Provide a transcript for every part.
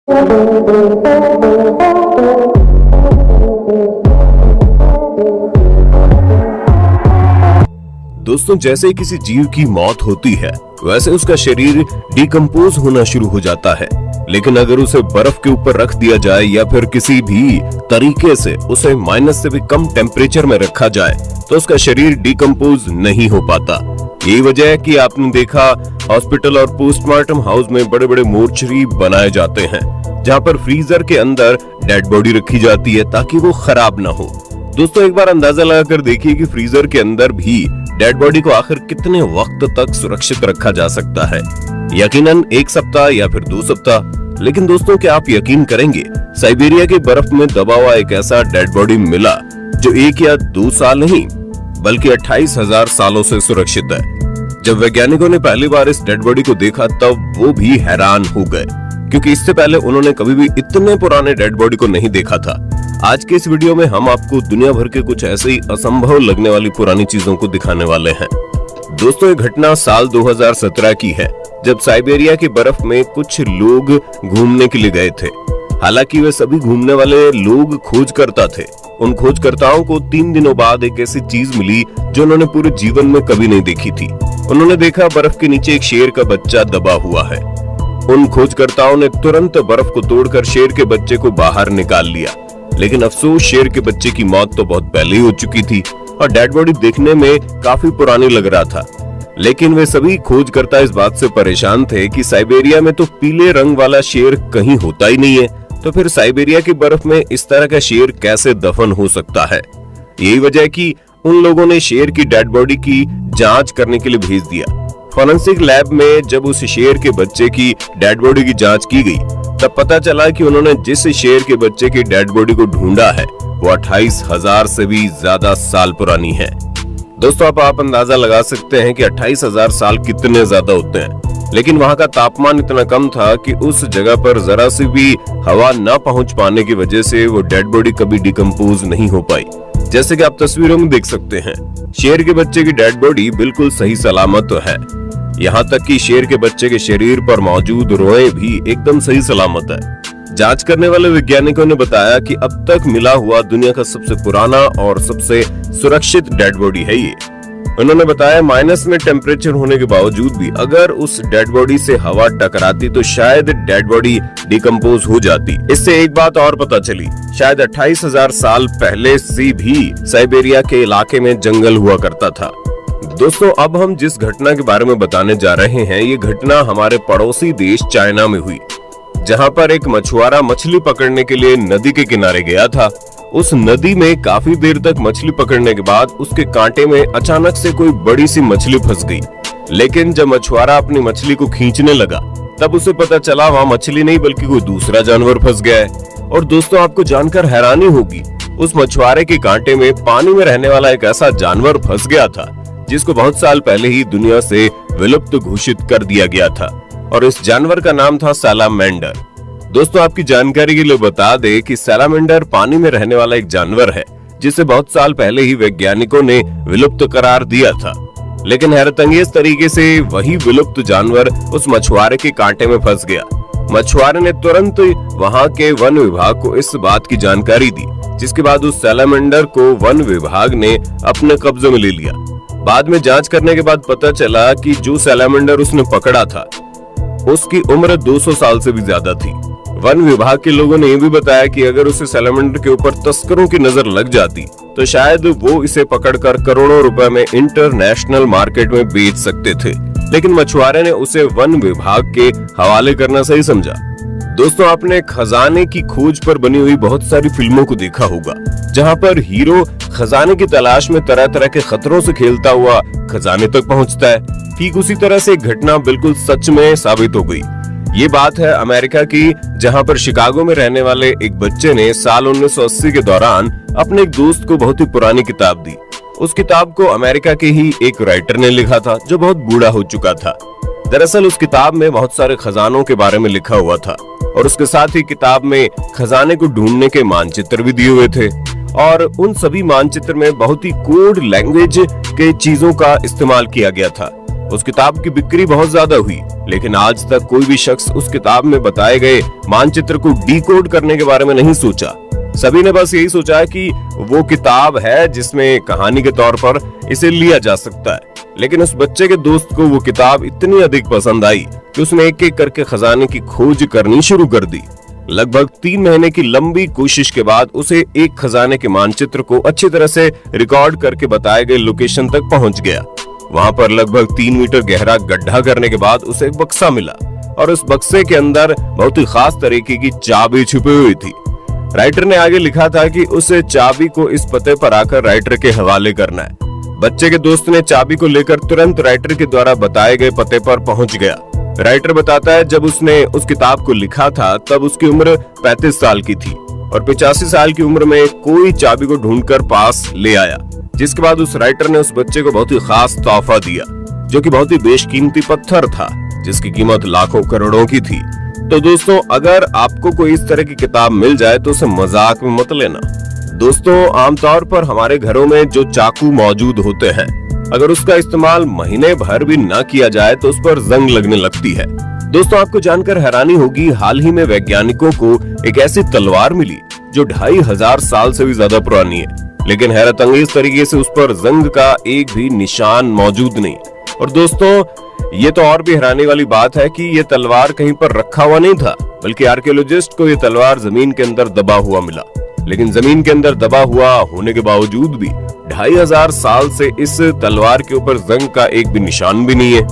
दोस्तों, जैसे किसी जीव की मौत होती है वैसे उसका शरीर डिकम्पोज होना शुरू हो जाता है। लेकिन अगर उसे बर्फ के ऊपर रख दिया जाए या फिर किसी भी तरीके से उसे माइनस से भी कम टेम्परेचर में रखा जाए तो उसका शरीर डिकम्पोज नहीं हो पाता। यही वजह है कि आपने देखा हॉस्पिटल और पोस्टमार्टम हाउस में बड़े बड़े मोर्चरी बनाए जाते हैं जहाँ पर फ्रीजर के अंदर डेड बॉडी रखी जाती है ताकि वो खराब ना हो। दोस्तों, एक बार अंदाजा लगाकर देखिए कि फ्रीजर के अंदर भी डेड बॉडी को आखिर कितने वक्त तक सुरक्षित रखा जा सकता है। यकीनन 1 सप्ताह या फिर 2 सप्ताह। लेकिन दोस्तों, क्या आप यकीन करेंगे, साइबेरिया की बर्फ में दबा हुआ एक ऐसा डेड बॉडी मिला जो 1 या 2 साल नहीं बल्कि 28,000 सालों से सुरक्षित है। जब वैज्ञानिकों ने पहली बार इस डेड बॉडी को देखा तब वो भी हैरान हो गए, क्योंकि इससे पहले उन्होंने कभी भी इतने पुराने डेड बॉडी को नहीं देखा था। आज के इस वीडियो में हम आपको दुनिया भर के कुछ ऐसे ही असंभव लगने वाली पुरानी चीजों को दिखाने वाले हैं। दोस्तों, ये घटना साल 2017 की है, जब साइबेरिया की बर्फ में कुछ लोग घूमने के लिए गए थे। हालांकि वे सभी घूमने वाले लोग खोजकर्ता थे। उन खोजकर्ताओं को 3 दिनों बाद एक ऐसी चीज मिली जो उन्होंने पूरे जीवन में कभी नहीं देखी थी। उन्होंने देखा बर्फ के नीचे एक शेर का बच्चा दबा हुआ है। उन खोजकर्ताओं ने तुरंत बर्फ को तोड़कर शेर के बच्चे को बाहर निकाल लिया। लेकिन अफसोस, शेर के बच्चे की मौत तो बहुत पहले ही हो चुकी थी और डेड बॉडी देखने में काफी पुरानी लग रहा था। लेकिन वे सभी खोजकर्ता इस बात से परेशान थे कि साइबेरिया में तो पीले रंग वाला शेर कहीं होता ही नहीं है, तो फिर साइबेरिया की बर्फ में इस तरह का शेर कैसे दफन हो सकता है। यही वजह है कि उन लोगों ने शेर की डेड बॉडी की जांच करने के लिए भेज दिया। फॉरेंसिक लैब में जब उस शेर के बच्चे की डेड बॉडी की जांच की गई तब पता चला कि उन्होंने जिस शेर के बच्चे की डेड बॉडी को ढूंढा है वो 28,000 से भी ज्यादा साल पुरानी है। दोस्तों, आप अंदाजा लगा सकते हैं कि 28,000 साल कितने ज्यादा होते हैं। लेकिन वहां का तापमान इतना कम था कि उस जगह पर जरा सी भी हवा न पहुंच पाने की वजह से वो डेड बॉडी कभी डिकम्पोज नहीं हो पाई। जैसे कि आप तस्वीरों में देख सकते हैं, शेर के बच्चे की डेड बॉडी बिल्कुल सही सलामत है। यहाँ तक कि शेर के बच्चे के शरीर पर मौजूद रोए भी एकदम सही सलामत है। जांच करने वाले वैज्ञानिकों ने बताया कि अब तक मिला हुआ दुनिया का सबसे पुराना और सबसे सुरक्षित डेड बॉडी है ये। उन्होंने बताया, माइनस में टेम्परेचर होने के बावजूद भी अगर उस डेड बॉडी से हवा टकराती तो शायद डेड बॉडी डिकम्पोज हो जाती। इससे एक बात और पता चली, शायद 28,000 साल पहले से भी साइबेरिया के इलाके में जंगल हुआ करता था। दोस्तों, अब हम जिस घटना के बारे में बताने जा रहे हैं ये घटना हमारे पड़ोसी देश चाइना में हुई, जहां पर एक मछुआरा मछली पकड़ने के लिए नदी के किनारे गया था। उस नदी में काफी देर तक मछली पकड़ने के बाद उसके कांटे में अचानक से कोई बड़ी सी मछली फंस गई। लेकिन जब मछुआरा अपनी मछली को खींचने लगा तब उसे पता चला वहाँ मछली नहीं बल्कि कोई दूसरा जानवर फंस गया है। और दोस्तों, आपको जानकर हैरानी होगी, उस मछुआरे के कांटे में पानी में रहने वाला एक ऐसा जानवर फंस गया था जिसको बहुत साल पहले ही दुनिया से विलुप्त घोषित कर दिया गया था, और इस जानवर का नाम था सैलामेंडर। दोस्तों, आपकी जानकारी के लिए बता दें कि सैलामेंडर पानी में रहने वाला एक जानवर है जिसे बहुत साल पहले ही वैज्ञानिकों ने विलुप्त करार दिया था। लेकिन हैरतअंगेज तरीके से वही विलुप्त जानवर उस मछुआरे के कांटे में फंस गया। मछुआरे ने तुरंत वहां के वन विभाग को इस बात की जानकारी दी, जिसके बाद उस सैलामेंडर को वन विभाग ने अपने कब्जे में ले लिया। बाद में जांच करने के बाद पता चला कि जो सैलामेंडर उसने पकड़ा था उसकी उम्र 200 साल से भी ज्यादा थी। वन विभाग के लोगों ने यह भी बताया कि अगर उसे सैलामेंडर के ऊपर तस्करों की नजर लग जाती तो शायद वो इसे पकड़कर करोड़ों रुपए में इंटरनेशनल मार्केट में बेच सकते थे। लेकिन मछुआरे ने उसे वन विभाग के हवाले करना सही समझा। दोस्तों, आपने खजाने की खोज पर बनी हुई बहुत सारी फिल्मों को देखा होगा, जहां पर हीरो खजाने की तलाश में तरह तरह के खतरों से खेलता हुआ खजाने तक पहुंचता है। ठीक उसी तरह से एक घटना बिल्कुल सच में साबित हो गई। ये बात है अमेरिका की, जहां पर शिकागो में रहने वाले एक बच्चे ने साल 1980 के दौरान अपने एक दोस्त को बहुत ही पुरानी किताब दी। उस किताब को अमेरिका के ही एक राइटर ने लिखा था जो बहुत बूढ़ा हो चुका था। दरअसल उस किताब में बहुत सारे खजानों के बारे में लिखा हुआ था और उसके साथ ही किताब में खजाने को ढूंढने के मानचित्र भी दिए हुए थे, और उन सभी मानचित्र में बहुत ही कोड लैंग्वेज के चीजों का इस्तेमाल किया गया था। उस किताब की बिक्री बहुत ज्यादा हुई, लेकिन आज तक कोई भी शख्स उस किताब में बताए गए मानचित्र को डिकोड करने के बारे में नहीं सोचा। सभी ने बस यही सोचा कि वो किताब है जिसमें कहानी के तौर पर इसे लिया जा सकता है। लेकिन उस बच्चे के दोस्त को वो किताब इतनी अधिक पसंद आई कि उसने एक एक करके खजाने की खोज करनी शुरू कर दी। लगभग 3 महीने की लंबी कोशिश के बाद उसे एक खजाने के मानचित्र को अच्छी तरह से रिकॉर्ड करके बताए गए लोकेशन तक पहुंच गया। वहां पर लगभग 3 मीटर गहरा गड्ढा करने के बाद उसे एक बक्सा मिला और उस बक्से के अंदर बहुत ही खास तरीके की चाबी छुपी हुई थी। राइटर ने आगे लिखा था कि उस चाबी को इस पते पर आकर राइटर के हवाले करना है। बच्चे के दोस्त ने चाबी को लेकर तुरंत राइटर के द्वारा बताए गए पते पर पहुंच गया। राइटर बताता है जब उसने उस किताब को लिखा था तब उसकी उम्र 35 साल की थी और 85 साल की उम्र में कोई चाबी को ढूंढकर पास ले आया, जिसके बाद उस राइटर ने उस बच्चे को बहुत ही खास तोहफा दिया, जो कि बहुत ही बेशकीमती पत्थर था जिसकी कीमत लाखों करोड़ों की थी। तो दोस्तों, अगर आपको कोई इस तरह की किताब मिल जाए तो उसे मजाक में मत लेना। दोस्तों, आमतौर पर हमारे घरों में जो चाकू मौजूद होते हैं, अगर उसका इस्तेमाल महीने भर भी न किया जाए तो उस पर जंग लगने लगती है। दोस्तों, आपको जानकर हैरानी होगी, हाल ही में वैज्ञानिकों को एक ऐसी तलवार मिली जो 2500 साल से भी ज्यादा पुरानी है, लेकिन हैरत अंगेज तरीके से उस पर जंग का एक भी निशान मौजूद नहीं। और दोस्तों, ये तो और भी हैरानी वाली बात है कि ये तलवार कहीं पर रखा हुआ नहीं था, बल्कि आर्कियोलॉजिस्ट को ये तलवार जमीन के अंदर दबा हुआ मिला। लेकिन जमीन के अंदर दबा हुआ होने के बावजूद भी 2500 साल से इस तलवार के ऊपर जंग का एक भी निशान भी नहीं है।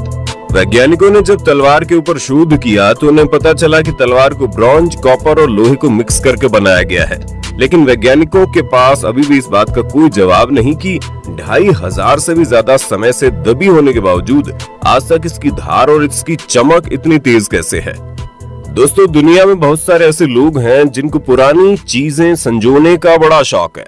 वैज्ञानिकों ने जब तलवार के ऊपर शोध किया तो उन्हें पता चला कि तलवार को ब्रॉन्ज, कॉपर और लोहे को मिक्स करके बनाया गया है। लेकिन वैज्ञानिकों के पास अभी भी इस बात का कोई जवाब नहीं कि 2500 से भी ज्यादा समय से दबी होने के बावजूद आज तक इसकी धार और इसकी चमक इतनी तेज कैसे है। दोस्तों, दुनिया में बहुत सारे ऐसे लोग हैं जिनको पुरानी चीजें संजोने का बड़ा शौक है,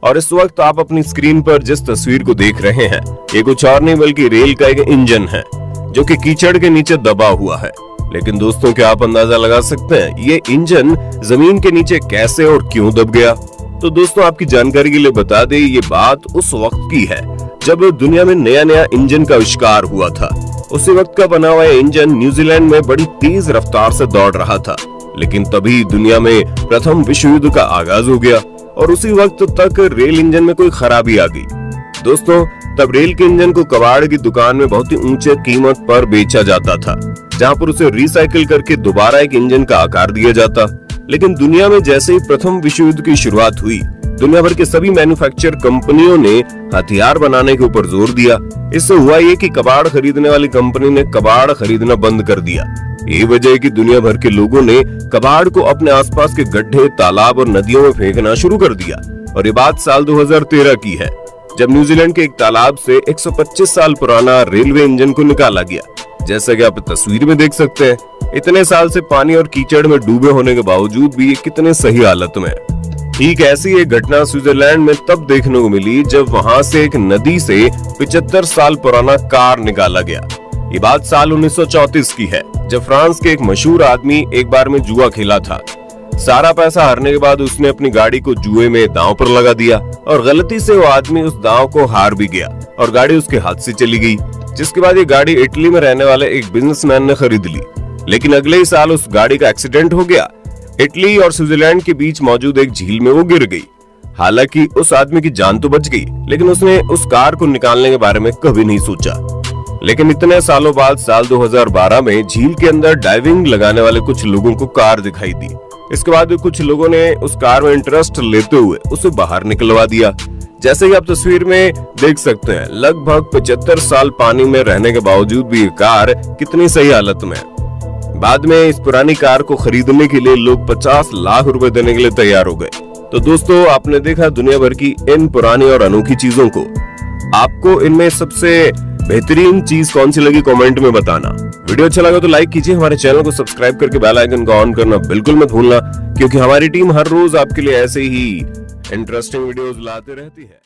और इस वक्त आप अपनी स्क्रीन पर जिस तस्वीर को देख रहे हैं ये कुछ और नहीं बल्कि रेल का एक इंजन है जो कि कीचड़ के नीचे दबा हुआ है। लेकिन दोस्तों, क्या आप अंदाजा लगा सकते हैं ये इंजन जमीन के नीचे कैसे और क्यों दब गया? तो दोस्तों, आपकी जानकारी के लिए बता दें, ये बात उस वक्त की है जब दुनिया में नया नया इंजन का आविष्कार हुआ था। उसी वक्त का बना हुआ इंजन न्यूजीलैंड में बड़ी तेज रफ्तार से दौड़ रहा था, लेकिन तभी दुनिया में प्रथम विश्व युद्ध का आगाज हो गया और उसी वक्त तक रेल इंजन में कोई खराबी आ गई। दोस्तों, तब रेल के इंजन को कबाड़ की दुकान में बहुत ही ऊंचे कीमत पर बेचा जाता था, जहां पर उसे रिसाइकिल करके दोबारा एक इंजन का आकार दिया जाता। लेकिन दुनिया में जैसे ही प्रथम विश्व युद्ध की शुरुआत हुई, दुनिया भर के सभी मैन्युफैक्चर कंपनियों ने हथियार बनाने के ऊपर जोर दिया। इससे हुआ ये कि कबाड़ खरीदने वाली कंपनी ने कबाड़ खरीदना बंद कर दिया। यही वजह है कि दुनिया भर के लोगों ने कबाड़ को अपने आसपास के गड्ढे, तालाब और नदियों में फेंकना शुरू कर दिया। और ये बात साल 2013 की है, जब न्यूजीलैंड के एक तालाब से 125 साल पुराना रेलवे इंजन को निकाला गया। जैसा कि आप तस्वीर में देख सकते हैं, इतने साल से पानी और कीचड़ में डूबे होने के बावजूद भी ये कितने सही हालत में है। ठीक ऐसी एक घटना स्विट्जरलैंड में तब देखने को मिली जब वहां से एक नदी से 75 साल पुराना कार निकाला गया। ये बात साल 1934 की है, जब फ्रांस के एक मशहूर आदमी एक बार में जुआ खेला था। सारा पैसा हारने के बाद उसने अपनी गाड़ी को जुए में दांव पर लगा दिया और गलती से वो आदमी उस दांव को हार भी गया और गाड़ी उसके हाथ से चली गई। जिसके बाद ये गाड़ी इटली में रहने वाले एक बिजनेसमैन ने खरीद ली। लेकिन अगले ही साल उस गाड़ी का एक्सीडेंट हो गया। इटली और स्विट्जरलैंड के बीच मौजूद एक झील में वो गिर गई। हालांकि उस आदमी की जान तो बच गई, लेकिन उसने उस कार को निकालने के बारे में कभी नहीं सोचा। लेकिन इतने सालों बाद साल 2012 में झील के अंदर डाइविंग लगाने वाले कुछ लोगों को कार दिखाई दी। इसके बाद कुछ लोगों ने उस कार में इंटरेस्ट लेते हुए उसे बाहर निकलवा दिया। जैसे कि आप तस्वीर में देख सकते हैं, लगभग 75 साल पानी में रहने के बावजूद भी ये कार कितनी सही हालत में है। बाद में इस पुरानी कार को खरीदने के लिए लोग 50 लाख रुपए देने के लिए तैयार हो गए। तो दोस्तों, आपने देखा दुनिया भर की इन पुरानी और अनोखी चीजों को। आपको इनमें सबसे बेहतरीन चीज कौन सी लगी कमेंट में बताना। वीडियो अच्छा लगा तो लाइक कीजिए, हमारे चैनल को सब्सक्राइब करके बेल आइकन को ऑन करना बिल्कुल मत भूलना, क्योंकि हमारी टीम हर रोज आपके लिए ऐसे ही इंटरेस्टिंग वीडियोस लाते रहती है।